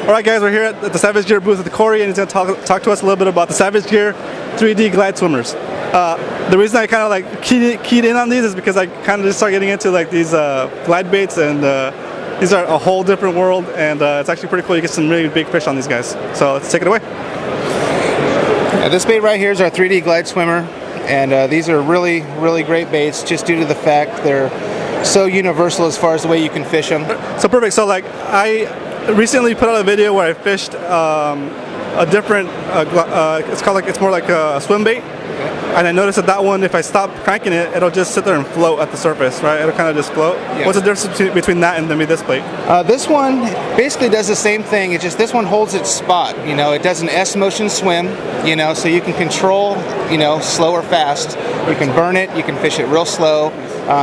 Alright guys, we're here at the Savage Gear booth with Corey, and he's going to talk to us a little bit about the Savage Gear 3D glide swimmers. The reason I kind of like keyed in on these is because I kind of just started getting into like these glide baits, and these are a whole different world, and it's actually pretty cool. You get some really big fish on these guys. So let's take it away. This bait right here is our 3D glide swimmer, and these are really great baits just due to the fact they're so universal as far as the way you can fish them. So perfect. So like I recently put out a video where I fished a different it's more like a swim bait, and I noticed that one, if I stop cranking it, it'll just sit there and float at the surface, right? It'll kind of just float. Yeah. What's the difference between that and maybe this bait? This one basically does the same thing. It's just this one holds its spot. You know, it does an S motion swim. You know, so you can control, you know, slow or fast. You can burn it. You can fish it real slow.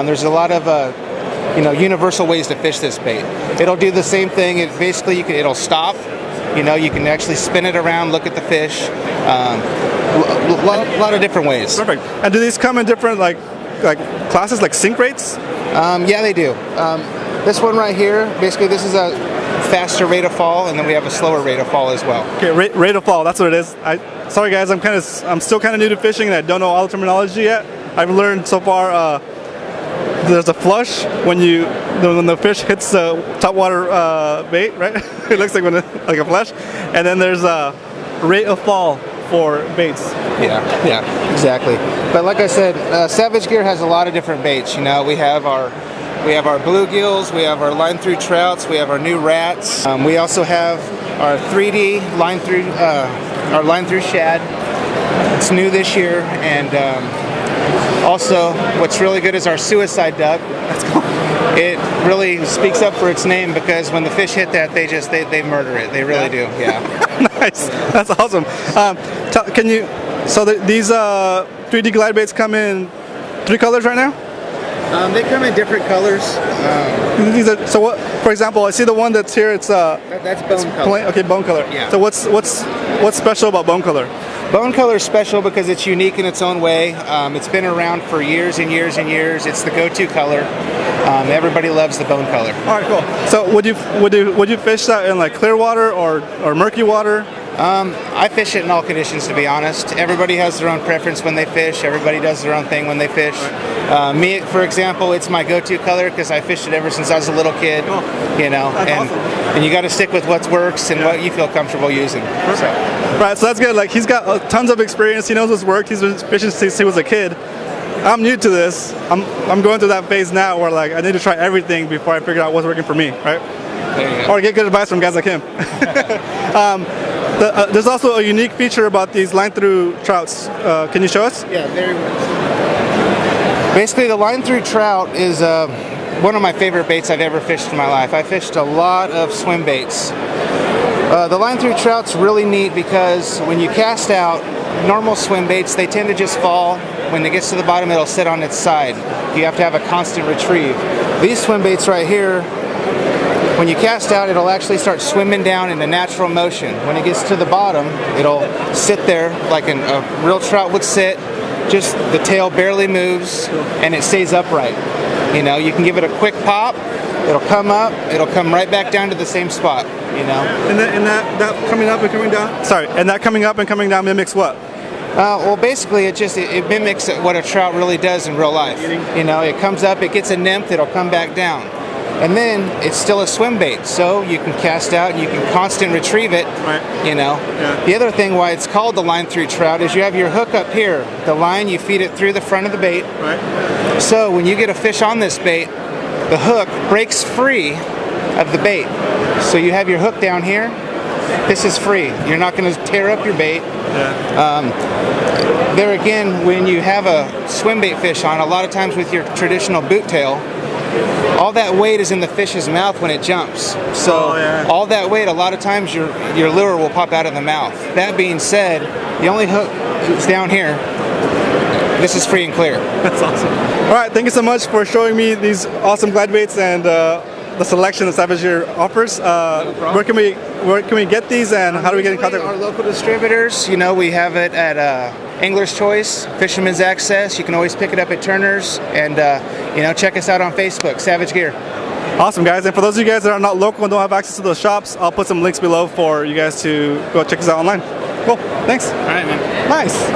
There's a lot of you know, universal ways to fish this bait. It'll do the same thing. It basically it'll stop. You know, you can actually spin it around, look at the fish. A lot of different ways. Perfect. And do these come in different like classes, like sink rates? Yeah, they do. This one right here, basically, this is a faster rate of fall, and then we have a slower rate of fall as well. Okay, rate of fall. That's what it is. Sorry guys, I'm still kind of new to fishing, and I don't know all the terminology yet. I've learned so far. There's a flush when the fish hits the top water bait, right? It looks like like a flush, and then there's a rate of fall for baits. Yeah, exactly. But like I said, Savage Gear has a lot of different baits. You know, we have our bluegills, we have our line through trouts, we have our new rats. We also have our 3D line through shad. It's new this year, and also, what's really good is our suicide duck. That's cool. It really speaks up for its name, because when the fish hit that, they murder it. They really do. Yeah. Nice. That's awesome. These 3D glide baits come in 3 colors right now? They come in different colors. So what? For example, I see the one that's here. That's bone color. Okay, bone color. Yeah. So what's special about bone color? Bone color is special because it's unique in its own way. It's been around for years and years and years. It's the go-to color. Everybody loves the bone color. All right, cool. So would you fish that in like clear water or murky water? I fish it in all conditions, to be honest. Everybody has their own preference when they fish. Everybody does their own thing when they fish. Me, for example, it's my go-to color because I fished it ever since I was a little kid. Cool. You know, and you got to stick with what works and what you feel comfortable using. Perfect. Right, so that's good. Like, he's got tons of experience. He knows what's worked. He's been fishing since he was a kid. I'm new to this. I'm going through that phase now where like I need to try everything before I figure out what's working for me, right? There you go. Or get good advice from guys like him. There's also a unique feature about these line through trouts. Can you show us? Yeah, very much. Basically, the line through trout is one of my favorite baits I've ever fished in my life. I fished a lot of swim baits. The line through trout's really neat because when you cast out normal swim baits, they tend to just fall. When it gets to the bottom, it'll sit on its side. You have to have a constant retrieve. These swim baits right here, when you cast out, it'll actually start swimming down in a natural motion. When it gets to the bottom, it'll sit there like a real trout would sit. Just the tail barely moves, and it stays upright. You know, you can give it a quick pop. It'll come up. It'll come right back down to the same spot. You know. And that coming up and coming down. Sorry. And that coming up and coming down mimics what? Well, basically, it mimics what a trout really does in real life. You know, it comes up, it gets a nymph, it'll come back down. And then it's still a swim bait, so you can cast out and you can constant retrieve it. Right. You know. Yeah. The other thing why it's called the line through trout is you have your hook up here. The line, you feed it through the front of the bait. Right. So when you get a fish on this bait, the hook breaks free of the bait. So you have your hook down here. This is free. You're not going to tear up your bait. Yeah. There again, when you have a swim bait fish on, a lot of times with your traditional boot tail, all that weight is in the fish's mouth when it jumps. So all that weight, a lot of times your lure will pop out of the mouth. That being said, the only hook is down here. This is free and clear. That's awesome. All right, thank you so much for showing me these awesome glide baits and the selection that Savage Gear offers. No problem. Where can we get these, and how do we get in contact? Our local distributors, you know, we have it at Angler's Choice, Fisherman's Access. You can always pick it up at Turner's, and you know, check us out on Facebook, Savage Gear. Awesome, guys. And for those of you guys that are not local and don't have access to those shops, I'll put some links below for you guys to go check us out online. Cool. Thanks. All right, man. Nice.